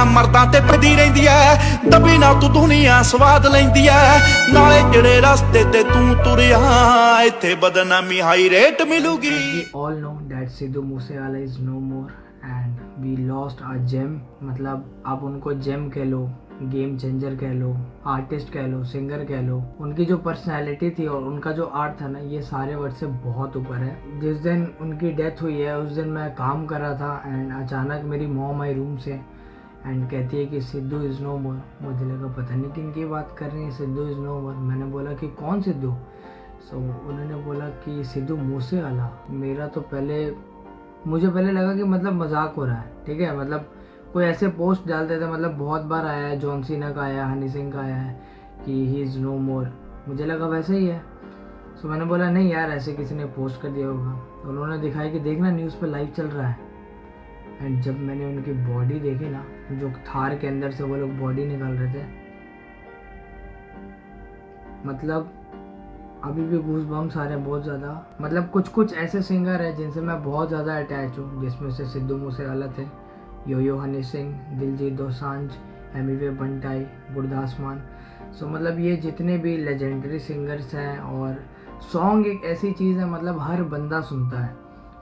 मर्दां ते फिरदी रहिंदी ऐ दबी ना तू दुनिया स्वाद लैंदी ऐ नाले जेड़े रस्ते ते तू तुरिया इत्थे बदनामी हाई रेट मिलूगी। We all know that Sidhu Moosewala is no more and we lost our gem। मतलब आप उनको जेम कह लो, गेम चेंजर कह लो, आर्टिस्ट कह लो, सिंगर कह लो, उनकी जो पर्सनैलिटी थी और उनका जो आर्ट था ना, ये सारे वर्ड से बहुत ऊपर है। जिस दिन उनकी डेथ हुई है उस दिन मैं काम कर रहा था एंड अचानक मेरी मॉम आई रूम से एंड कहती है कि सिद्धू इज़ नो मोर। मुझे लगा पता नहीं किन की बात कर रही है, सिद्धू इज़ नो मोर। मैंने बोला कि कौन सिद्धू? सो उन्होंने बोला कि सिद्धू मूसेवाला। मेरा तो मुझे पहले लगा कि मतलब मजाक हो रहा है, ठीक है, मतलब कोई ऐसे पोस्ट डालते थे, मतलब बहुत बार आया है, जॉन सीना का आया, हनी सिंह का आया है कि ही इज़ नो मोर। मुझे लगा वैसे ही है। सो मैंने बोला नहीं यार, ऐसे किसी ने पोस्ट कर दिया होगा। तो उन्होंने दिखाया कि देखना न्यूज़ पे लाइव चल रहा है। एंड जब मैंने उनकी बॉडी देखी ना, जो थार के अंदर से वो लोग बॉडी निकाल रहे थे, मतलब अभी भी गूज बम्स आ रहे हैं बहुत ज़्यादा। मतलब कुछ ऐसे सिंगर हैं जिनसे मैं बहुत ज़्यादा अटैच हूँ, जिसमें से सिद्धू मूसेवाला थे, यो हनी सिंह, दिलजीत दोसांझ, एमिवे बंटाई, गुरदास मान। सो मतलब ये जितने भी लेजेंडरी सिंगर्स हैं, और सॉन्ग एक ऐसी चीज़ है मतलब हर बंदा सुनता है।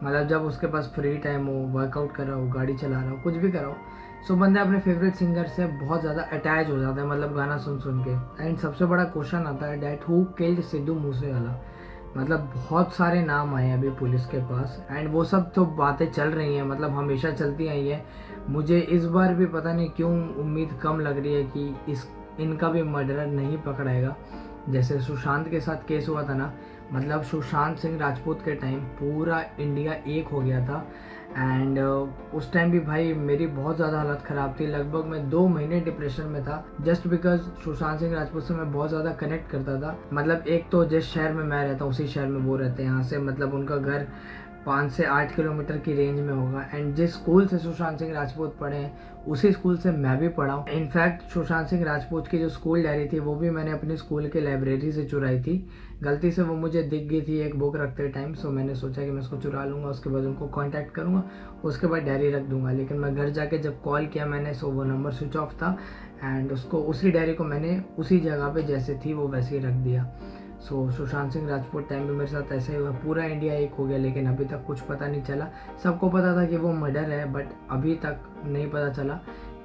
मतलब जब उसके पास फ्री टाइम हो, वर्कआउट कर रहा हो, गाड़ी चला रहा हो, कुछ भी कर रहा हो, सो बंदा अपने फेवरेट सिंगर से बहुत ज़्यादा अटैच हो जाता है, मतलब गाना सुन के। एंड सबसे बड़ा क्वेश्चन आता है that who killed Sidhu Moosewala. मतलब बहुत सारे नाम आए हैं अभी पुलिस के पास एंड वो सब तो बातें चल रही हैं, मतलब हमेशा चलती आई है। मुझे इस बार भी पता नहीं क्यों उम्मीद कम लग रही है कि इनका भी मर्डरर नहीं पकड़ाएगा। जैसे सुशांत के साथ केस हुआ था ना, मतलब सुशांत सिंह राजपूत के टाइम पूरा इंडिया एक हो गया था एंड उस टाइम भी भाई मेरी बहुत ज़्यादा हालत ख़राब थी। लगभग मैं 2 महीने डिप्रेशन में था, जस्ट बिकॉज सुशांत सिंह राजपूत से मैं बहुत ज़्यादा कनेक्ट करता था। मतलब एक तो जिस शहर में मैं रहता हूँ उसी शहर में वो रहते हैं, यहाँ से मतलब उनका घर 5 से 8 किलोमीटर की रेंज में होगा। एंड जिस स्कूल से सुशांत सिंह राजपूत पढ़े हैं उसी स्कूल से मैं भी पढ़ा हूँ। इनफैक्ट सुशांत सिंह राजपूत की जो स्कूल डायरी थी वो भी मैंने अपनी स्कूल की लाइब्रेरी से चुराई थी। गलती से वो मुझे दिख गई थी एक बुक रखते टाइम, सो मैंने सोचा कि मैं उसको चुरा लूँगा, उसके बाद उनको कॉन्टैक्ट करूँगा, उसके बाद डायरी रख दूँगा। लेकिन मैं घर जाके जब कॉल किया मैंने, सो वो नंबर स्विच ऑफ था एंड उसी डायरी को मैंने उसी जगह पर जैसे थी वो वैसे ही रख दिया। सो सुशांत सिंह राजपूत टाइम भी मेरे साथ ऐसा ही हुआ, पूरा इंडिया एक हो गया, लेकिन अभी तक कुछ पता नहीं चला। सबको पता था कि वो मर्डर है, बट अभी तक नहीं पता चला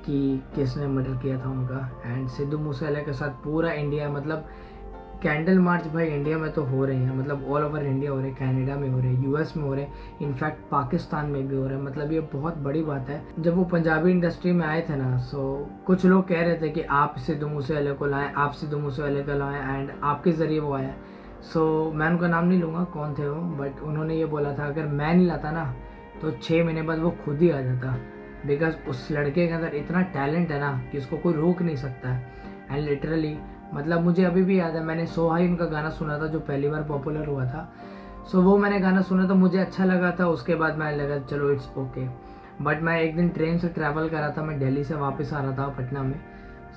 कि किसने मर्डर किया था उनका। एंड सिद्धू मूसेवाला के साथ पूरा इंडिया, मतलब कैंडल मार्च भाई इंडिया में तो हो रहे हैं, मतलब ऑल ओवर इंडिया हो रहे हैं, कनाडा में हो रहे हैं, यूएस में हो रहे हैं, इनफैक्ट पाकिस्तान में भी हो रहा है। मतलब ये बहुत बड़ी बात है। जब वो पंजाबी इंडस्ट्री में आए थे ना, सो कुछ लोग कह रहे थे कि आप सिद्धू मूसेवाले को लाएं, आप सिद्धू मूसेवाले को लाएं एंड आपके ज़रिए वो आया। सो मैं उनका नाम नहीं लूँगा कौन थे वो, बट उन्होंने ये बोला था अगर मैं नहीं लाता ना तो 6 महीने बाद वो खुद ही आ जाता, बिकॉज उस लड़के के अंदर इतना टैलेंट है ना कि उसको कोई रोक नहीं सकता है। एंड लिटरली मतलब मुझे अभी भी याद है, मैंने सो हाई उनका गाना सुना था जो पहली बार पॉपुलर हुआ था। सो वो मैंने गाना सुना तो मुझे अच्छा लगा था, उसके बाद मैं लगा चलो इट्स ओके। बट मैं एक दिन ट्रेन से ट्रैवल कर रहा था, मैं दिल्ली से वापस आ रहा था पटना में।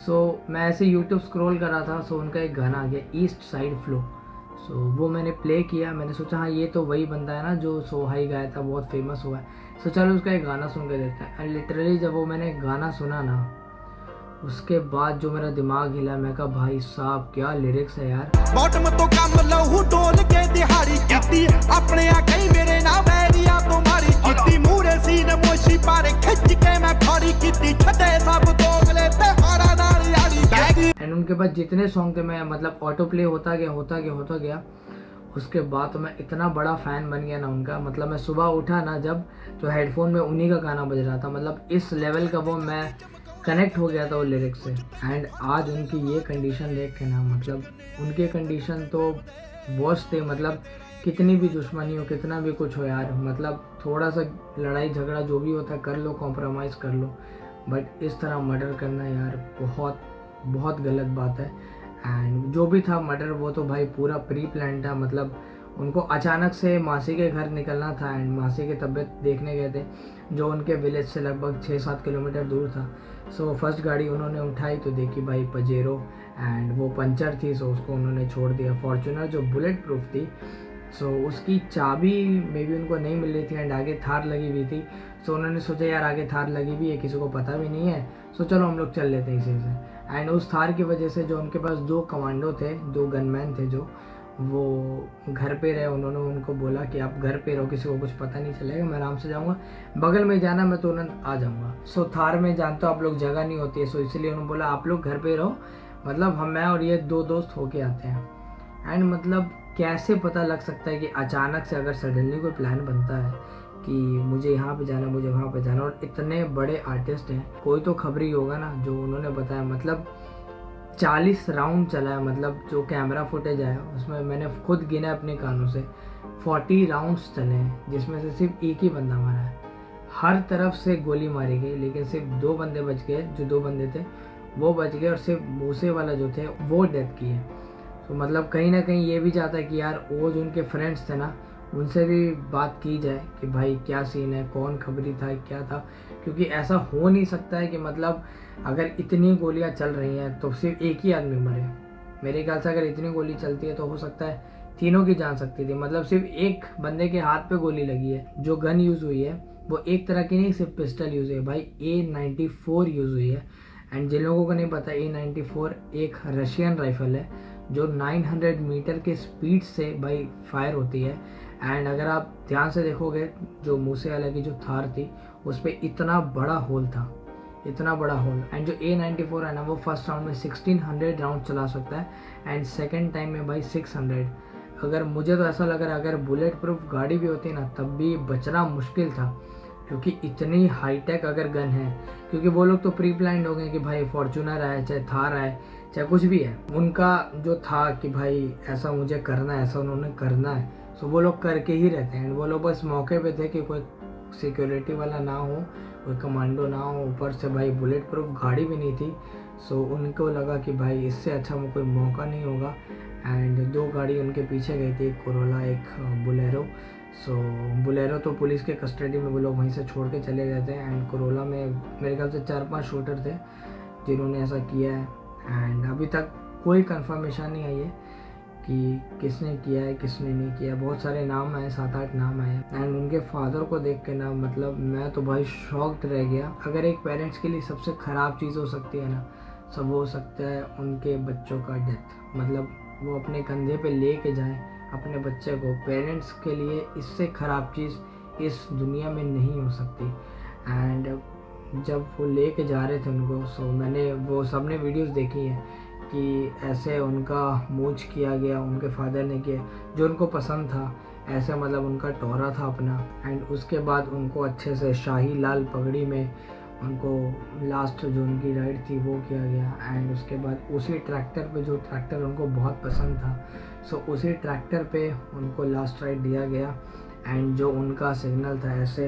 सो मैं ऐसे यूट्यूब स्क्रॉल कर रहा था, सो उनका एक गाना आ गया ईस्ट साइड फ्लो। सो वो मैंने प्ले किया, मैंने सोचा हाँ ये तो वही बंदा है ना जो सो हाई गाया था, बहुत फेमस हुआ है, सो चलो उसका एक गाना सुन के देखते हैं। एंड लिटरली जब वो मैंने गाना सुना ना, उसके बाद जो मेरा दिमाग हिला, मैं कहा भाई साहब क्या लिरिक्स है यार। बॉटम तो कम लहू डोल के दिहाड़ी कीती अपने आ गई मेरे ना बैरिया तुम्हारी कीती मूरे सीने मोशी पारे खिंच के मैं खड़ी कीती छते सब दोगले ते हारा नाल यारी। एंड उनके बाद जितने सॉन्ग थे मैं मतलब ऑटो प्ले होता गया। उसके बाद तो मैं इतना बड़ा फ़ैन बन गया ना उनका, मतलब मैं सुबह उठा ना जब, तो हेडफोन में उन्हीं का गाना बज रहा था। मतलब इस लेवल का वो मैं कनेक्ट हो गया था वो लिरिक्स से। एंड आज उनकी ये कंडीशन देख के ना, मतलब उनकी कंडीशन तो वर्स्ट थे। मतलब कितनी भी दुश्मनी हो, कितना भी कुछ हो यार, मतलब थोड़ा सा लड़ाई झगड़ा जो भी होता है कर लो, कॉम्प्रोमाइज़ कर लो, बट इस तरह मर्डर करना यार बहुत बहुत गलत बात है। एंड जो भी था मर्डर वो तो भाई पूरा प्री प्लान था। मतलब उनको अचानक से मासी के घर निकलना था एंड मासी की तबीयत देखने गए थे जो उनके विलेज से लगभग 6-7 किलोमीटर दूर था। सो फर्स्ट गाड़ी उन्होंने उठाई तो देखी भाई पजेरो एंड वो पंचर थी, सो उसको उन्होंने छोड़ दिया। फॉर्च्यूनर जो बुलेट प्रूफ थी सो उसकी चाबी मे बी उनको नहीं मिल रही थी एंड आगे थार लगी हुई थी। सो उन्होंने सोचा यार आगे थार लगी हुई है, किसी को पता भी नहीं है, सो चलो हम लोग चल लेते हैं इसी से। एंड उस थार की वजह से जो उनके पास 2 कमांडो थे, 2 गनमैन थे, जो वो घर पे रहे। उन्होंने उनको बोला कि आप घर पे रहो, किसी को कुछ पता नहीं चलेगा, मैं आराम से जाऊँगा, बगल में जाना मैं तुरंत आ जाऊँगा। सो थार में जानते हो आप लोग जगह नहीं होती है, सो इसलिए उन्होंने बोला आप लोग घर पे रहो, मतलब मैं और ये 2 दोस्त होके आते हैं। एंड मतलब कैसे पता लग सकता है कि अचानक से अगर सडनली कोई प्लान बनता है कि मुझे यहाँ पे जाना, मुझे वहाँ पे जाना, और इतने बड़े आर्टिस्ट हैं, कोई तो खबर ही होगा ना। जो उन्होंने बताया मतलब 40 राउंड चला है, मतलब जो कैमरा फुटेज आया उसमें मैंने खुद गिना अपने कानों से, 40 राउंड्स चले हैं, जिसमें से सिर्फ एक ही बंदा मारा है। हर तरफ से गोली मारी गई, लेकिन सिर्फ 2 बंदे बच गए, जो 2 बंदे थे वो बच गए, और सिर्फ मूसे वाला जो थे वो डेथ किए। तो मतलब कहीं ना कहीं ये भी चाहता है कि यार वो जो उनके फ्रेंड्स थे ना, उनसे भी बात की जाए कि भाई क्या सीन है, कौन खबरी था, क्या था, क्योंकि ऐसा हो नहीं सकता है कि मतलब अगर इतनी गोलियां चल रही हैं तो सिर्फ एक ही आदमी मरे। मेरे ख्याल से अगर इतनी गोली चलती है तो हो सकता है तीनों की जान सकती थी। मतलब सिर्फ एक बंदे के हाथ पे गोली लगी है। जो गन यूज़ हुई है वो एक तरह की नहीं, सिर्फ पिस्टल यूज़ हुई है भाई, A94 यूज़ हुई है। एंड जिन लोगों को नहीं पता, A94 एक रशियन राइफल है जो 900 मीटर के स्पीड से भाई फायर होती है। एंड अगर आप ध्यान से देखोगे, जो मूसेवाला की जो थार थी उस पर इतना बड़ा होल था, इतना बड़ा होल। एंड जो A94 है ना, वो फर्स्ट राउंड में 1600 राउंड चला सकता है एंड सेकेंड टाइम में भाई 600। अगर मुझे तो ऐसा लग रहा है अगर बुलेट प्रूफ गाड़ी भी होती ना तब भी बचना मुश्किल था, क्योंकि इतनी हाईटेक अगर गन है। क्योंकि वो लोग तो प्री प्लान्ड हो गए कि भाई फॉर्चूनर है, चाहे थार है, चाहे कुछ भी है, उनका जो था कि भाई ऐसा मुझे करना है, ऐसा उन्होंने करना है, सो वो लोग करके ही रहते हैं। वो लोग बस मौके पे थे कि कोई सिक्योरिटी वाला ना हो, कोई कमांडो ना हो, ऊपर से भाई बुलेट प्रूफ गाड़ी भी नहीं थी। सो उनको लगा कि भाई इससे अच्छा वो कोई मौका नहीं होगा। एंड 2 गाड़ी उनके पीछे गई थी, एक कोरोला, एक बुलेरो। सो बुलेरो तो पुलिस के कस्टडी में वो लोग वहीं से छोड़ के चले गए थे। एंड कोरोला में मेरे ख्याल से 4-5 शूटर थे जिन्होंने ऐसा किया है। एंड अभी तक कोई कंफर्मेशन नहीं आई है कि किसने किया है, किसने नहीं किया। बहुत सारे नाम आए, 7-8 नाम आए। एंड उनके फादर को देख के ना, मतलब मैं तो भाई शॉक्ड रह गया। अगर एक पेरेंट्स के लिए सबसे ख़राब चीज़ हो सकती है ना, सब हो सकता है उनके बच्चों का डेथ। मतलब वो अपने कंधे पे ले के जाएँ अपने बच्चे को। पेरेंट्स के लिए इससे ख़राब चीज़ इस दुनिया में नहीं हो सकती। एंड जब वो ले के जा रहे थे उनको, सो मैंने वो सबने वीडियोस देखी हैं कि ऐसे उनका मूंछ किया गया, उनके फादर ने किया जो उनको पसंद था, ऐसे मतलब उनका टोरा था अपना। एंड उसके बाद उनको अच्छे से शाही लाल पगड़ी में उनको लास्ट जो उनकी राइड थी वो किया गया। एंड उसके बाद उसी ट्रैक्टर पे, जो ट्रैक्टर उनको बहुत पसंद था, सो उसी ट्रैक्टर पे उनको लास्ट राइड दिया गया। एंड जो उनका सिग्नल था, ऐसे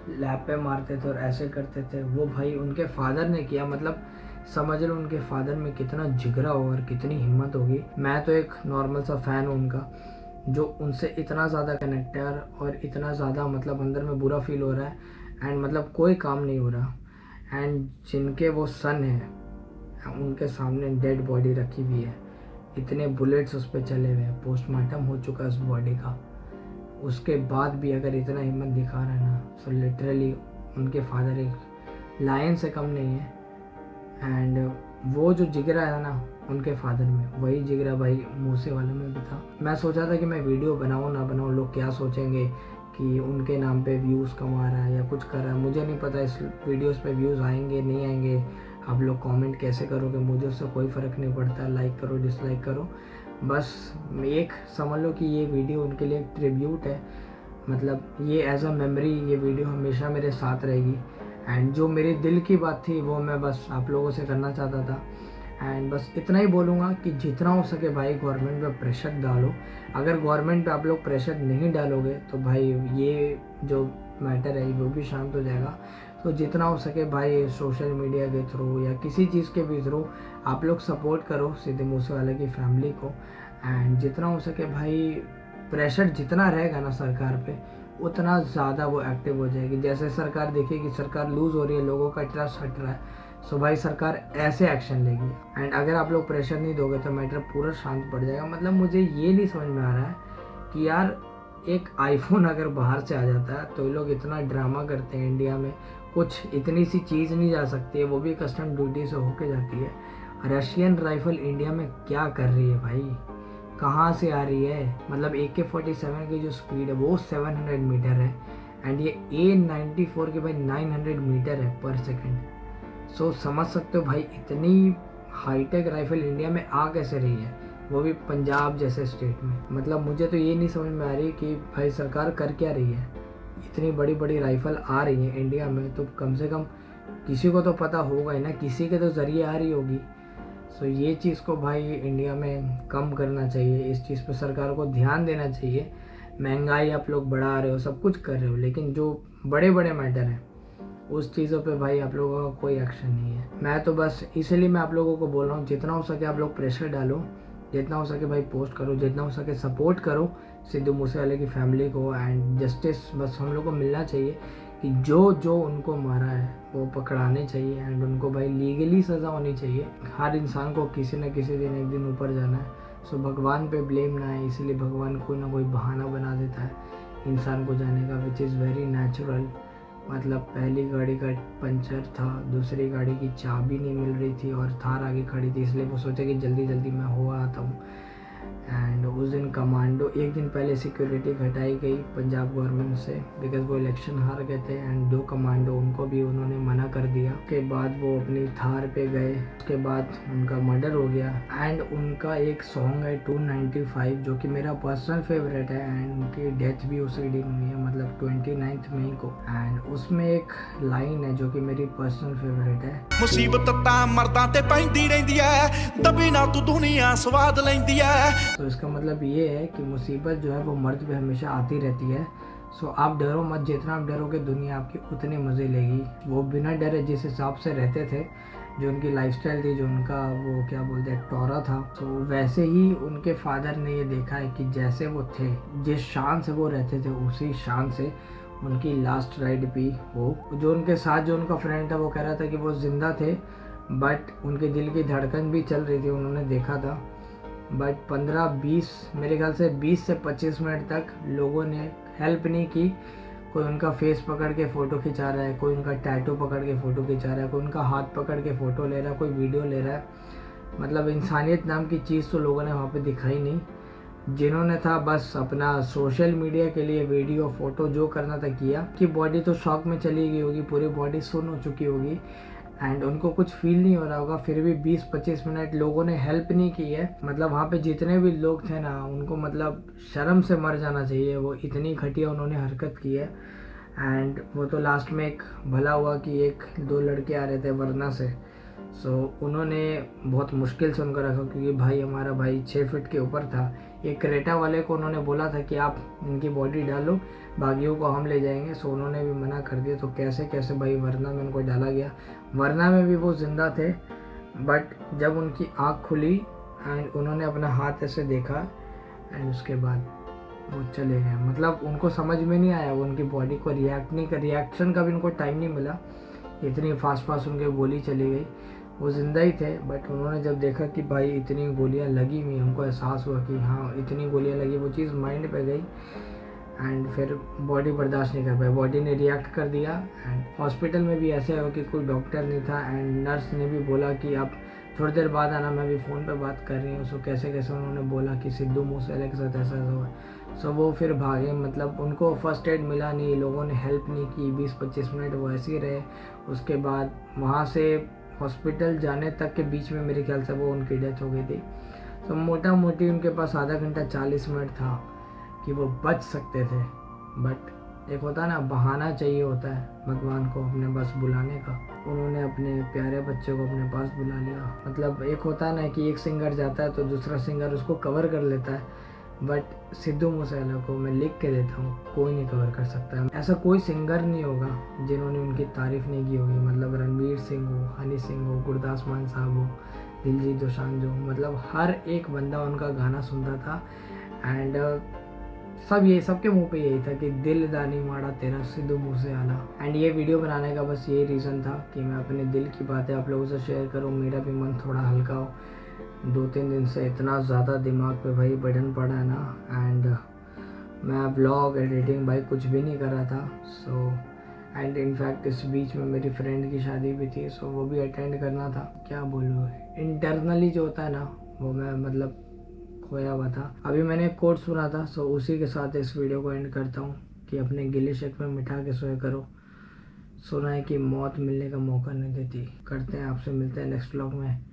लैप पे मारते थे और ऐसे करते थे, वो भाई उनके फादर ने किया। मतलब समझ लो उनके फादर में कितना जिगरा होगा और कितनी हिम्मत होगी। मैं तो एक नॉर्मल सा फ़ैन हूँ उनका, जो उनसे इतना ज़्यादा कनेक्टर और इतना ज़्यादा मतलब अंदर में बुरा फील हो रहा है। एंड मतलब कोई काम नहीं हो रहा। एंड जिनके वो सन है उनके सामने डेड बॉडी रखी हुई है, इतने बुलेट्स उस पर चले हुए हैं, पोस्टमार्टम हो चुका है उस बॉडी का, उसके बाद भी अगर इतना हिम्मत दिखा रहा है ना, सो लिटरली उनके फादर एक लायन से कम नहीं है। एंड वो जो जिगरा है ना उनके फादर में, वही जिगरा भाई मूसे वाले में भी था। मैं सोचा था कि मैं वीडियो बनाऊँ ना बनाऊँ, लोग क्या सोचेंगे कि उनके नाम पे व्यूज़ कमा रहा है या कुछ कर रहा है। मुझे नहीं पता इस वीडियोस पे व्यूज़ आएंगे नहीं आएंगे, आप लोग कमेंट कैसे करोगे, मुझे उससे कोई फ़र्क नहीं पड़ता। लाइक करो, डिसलाइक करो, बस एक समझ लो कि ये वीडियो उनके लिए एक ट्रिब्यूट है। मतलब ये एज अ मेमोरी ये वीडियो हमेशा मेरे साथ रहेगी। एंड जो मेरे दिल की बात थी वो मैं बस आप लोगों से करना चाहता था। एंड बस इतना ही बोलूँगा कि जितना हो सके भाई गवर्नमेंट पे प्रेशर डालो। अगर गवर्नमेंट पे आप लोग प्रेशर नहीं डालोगे तो भाई ये जो मैटर है वो भी शांत हो जाएगा। तो जितना हो सके भाई सोशल मीडिया के थ्रू या किसी चीज़ के भी थ्रू आप लोग सपोर्ट करो सिद्धू मूसेवाला की फैमिली को। एंड जितना हो सके भाई प्रेशर जितना रहेगा ना सरकार पे, उतना ज़्यादा वो एक्टिव हो जाएगी। जैसे सरकार देखेगी सरकार लूज़ हो रही है, लोगों का ट्रस्ट हट रहा है, सो भाई सरकार ऐसे एक्शन लेगी। एंड अगर आप लोग प्रेशर नहीं दोगे तो मैटर पूरा शांत पड़ जाएगा। मतलब मुझे ये नहीं समझ में आ रहा है कि यार एक आईफोन अगर बाहर से आ जाता है तो ये लोग इतना ड्रामा करते हैं इंडिया में, कुछ इतनी सी चीज़ नहीं जा सकती है, वो भी कस्टम ड्यूटी से होके जाती है। रशियन राइफल इंडिया में क्या कर रही है भाई, कहाँ से आ रही है? मतलब AK-47 की जो स्पीड है वो 700 मीटर है एंड ये A-94 के भाई 900 मीटर है पर सेकंड। सो समझ सकते हो भाई इतनी हाईटेक राइफल इंडिया में आ कैसे रही है, वो भी पंजाब जैसे स्टेट में। मतलब मुझे तो ये नहीं समझ में आ रही कि भाई सरकार कर क्या रही है। इतनी बड़ी बड़ी राइफल आ रही है इंडिया में तो कम से कम किसी को तो पता होगा ही ना, किसी के तो ज़रिए आ रही होगी। सो ये चीज़ को भाई इंडिया में कम करना चाहिए, इस चीज़ पर सरकार को ध्यान देना चाहिए। महंगाई आप लोग बढ़ा रहे हो, सब कुछ कर रहे हो, लेकिन जो बड़े बड़े मैटर हैं उस चीज़ों पे भाई आप लोगों का कोई एक्शन नहीं है। मैं तो बस इसलिए मैं आप लोगों को बोल रहा हूँ जितना हो सके आप लोग प्रेशर डालो, जितना हो सके भाई पोस्ट करो, जितना हो सके सपोर्ट करो सिद्धू मूसेवाले की फैमिली को। एंड जस्टिस बस हम लोग को मिलना चाहिए कि जो जो उनको मारा है वो पकड़ाने चाहिए एंड उनको भाई लीगली सज़ा होनी चाहिए। हर इंसान को किसी न किसी दिन एक दिन ऊपर जाना है। सो भगवान पे ब्लेम ना है, इसीलिए भगवान कोई ना कोई बहाना बना देता है इंसान को जाने का, विच इज़ वेरी नेचुरल। मतलब पहली गाड़ी का पंचर था, दूसरी गाड़ी की चाबी नहीं मिल रही थी और थार आगे खड़ी थी, इसलिए वो सोचा कि जल्दी जल्दी मैं हो आता हूँ। एंड उस दिन कमांडो, एक दिन पहले सिक्योरिटी घटाई गई पंजाब गवर्नमेंट से बिकॉज वो इलेक्शन हार गए थे एंड 2 कमांडो उनको भी उन्होंने मना कर दिया। उसके बाद वो अपनी थार पे गए, उसके बाद उनका मर्डर हो गया। एंड उनका एक सॉन्ग है 295 जो कि मेरा पर्सनल फेवरेट है एंड उनकी डेथ भी उसी दिन हुई है, मतलब 29 मई को। एंड उसमें एक लाइन है जो कि मेरी पर्सनल फेवरेट है, मुसीबत ता मर्दां ते पैंदी रहिंदी है, दबी ना तू दुनिया स्वाद लैंदी है। तो इसका मतलब ये है कि मुसीबत जो है वो मर्द पे हमेशा आती रहती है। सो आप डरो मत, जितना आप डरोगे दुनिया आपकी उतने मज़े लेगी। वो बिना डरे जिस हिसाब से रहते थे, जो उनकी लाइफस्टाइल थी, जो उनका वो क्या बोलते हैं टोरा था, तो वैसे ही उनके फादर ने ये देखा है कि जैसे वो थे, जिस शान से वो रहते थे उसी शान से उनकी लास्ट राइड भी हो। जो उनके साथ जो उनका फ्रेंड था वो कह रहा था कि वो जिंदा थे बट उनके दिल की धड़कन भी चल रही थी, उन्होंने देखा था। बट 15-20 मेरे ख्याल से 20 से 25 मिनट तक लोगों ने हेल्प नहीं की। कोई उनका फेस पकड़ के फ़ोटो खिंचा रहा है, कोई उनका टैटू पकड़ के फ़ोटो खिंचा रहा है, कोई उनका हाथ पकड़ के फ़ोटो ले रहा है, कोई वीडियो ले रहा है। मतलब इंसानियत नाम की चीज़ तो लोगों ने वहाँ पे दिखाई नहीं। जिन्होंने था बस अपना सोशल मीडिया के लिए वीडियो फ़ोटो जो करना था किया। कि बॉडी तो शॉक में चली गई होगी, पूरी बॉडी सुन्न हो चुकी होगी एंड उनको कुछ फील नहीं हो रहा होगा, फिर भी 20-25 मिनट लोगों ने हेल्प नहीं की है। मतलब वहाँ पे जितने भी लोग थे ना, उनको मतलब शर्म से मर जाना चाहिए, वो इतनी घटिया उन्होंने हरकत की है। एंड वो तो लास्ट में एक भला हुआ कि 1-2 लड़के आ रहे थे वरना से, सो उन्होंने बहुत मुश्किल से उनको रखा क्योंकि भाई हमारा भाई 6 फीट के ऊपर था। एक क्रेटा वाले को उन्होंने बोला था कि आप इनकी बॉडी डालो, बागियों को हम ले जाएंगे, सो उन्होंने भी मना कर दिया। तो कैसे कैसे भाई वरना में उनको डाला गया, वरना में भी वो ज़िंदा थे। बट जब उनकी आँख खुली एंड उन्होंने अपना हाथ ऐसे देखा एंड उसके बाद वो चले गए। मतलब उनको समझ में नहीं आया, वो उनकी बॉडी को रिएक्शन का भी उनको टाइम नहीं मिला, इतनी फास्ट उनके गोली चली गई। वो ज़िंदा ही थे बट उन्होंने जब देखा कि भाई इतनी गोलियां लगी हुई, हमको एहसास हुआ कि हाँ इतनी गोलियां लगी, वो चीज़ माइंड पे गई एंड फिर बॉडी बर्दाश्त नहीं कर पाई, बॉडी ने रिएक्ट कर दिया। एंड हॉस्पिटल में भी ऐसे हो कि कोई डॉक्टर नहीं था एंड नर्स ने भी बोला कि आप थोड़ी देर बाद आना, मैं अभी फ़ोन पे बात कर रही हूँ। सो कैसे कैसे उन्होंने बोला कि सिद्धू मूसेवाले के साथ ऐसा हुआ। सो वो फिर भागे, मतलब उनको फर्स्ट एड मिला नहीं, लोगों ने हेल्प नहीं की, 20-25 मिनट वो ऐसे ही रहे। उसके बाद वहाँ से हॉस्पिटल जाने तक के बीच में मेरे ख्याल से वो उनकी डेथ हो गई थी। तो मोटा मोटी उनके पास आधा घंटा 40 मिनट था कि वो बच सकते थे। बट एक होता है ना, बहाना चाहिए होता है भगवान को अपने पास बुलाने का। उन्होंने अपने प्यारे बच्चे को अपने पास बुला लिया। मतलब एक होता है ना कि एक सिंगर जाता है तो दूसरा सिंगर उसको कवर कर लेता है, बट सिद्धू मूसेवाला को मैं लिख के देता हूँ, कोई नहीं कवर कर सकता है। ऐसा कोई सिंगर नहीं होगा जिन्होंने उनकी तारीफ़ नहीं की होगी। मतलब रणवीर सिंह हो, हनी सिंह हो, गुरदास मान साहब हो, दिलजीत दोसांझ हो, मतलब हर एक बंदा उनका गाना सुनता था। एंड सबके मुंह पे यही था कि दिल दानी माड़ा तेरा सिद्धू मूसेवाला। एंड ये वीडियो बनाने का बस यही रीज़न था कि मैं अपने दिल की बातें आप लोगों से शेयर करूँ, मेरा भी मन थोड़ा हल्का हो। 2-3 दिन से इतना ज़्यादा दिमाग पे भाई बर्डन पड़ा है ना, एंड मैं व्लॉग एडिटिंग भाई कुछ भी नहीं कर रहा था। सो एंड इनफैक्ट इस बीच में मेरी फ्रेंड की शादी भी थी, सो वो भी अटेंड करना था। क्या बोलूँ, इंटरनली जो होता है ना वो मैं मतलब खोया हुआ था। अभी मैंने एक कोट सुना था, सो उसी के साथ इस वीडियो को एंड करता हूँ कि अपने गिले शिकवे मिटा के सोए करो। सुना है कि मौत मिलने का मौका नहीं देती। करते हैं, आपसे मिलते हैं नेक्स्ट व्लॉग में।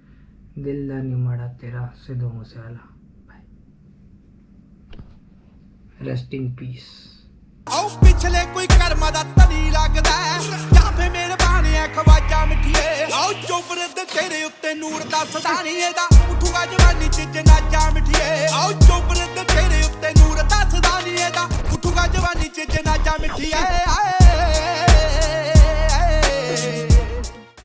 दिल दा नहीं माड़ा तेरा, Sidhu Moosewala. Bye, rest in peace. आओ पिछले कोई कर्म दा तनी लगदा या फे मेरे बाने खवाजा मिठिए। आओ चोपरे दे तेरे उत्ते नूर दा सदानी एदा उठूगा जवानी च जनाजा मिठिए। आओ चोपरे दे तेरे उत्ते नूर दा सदानी एदा उठूगा जवानी च जनाजा मिठिए।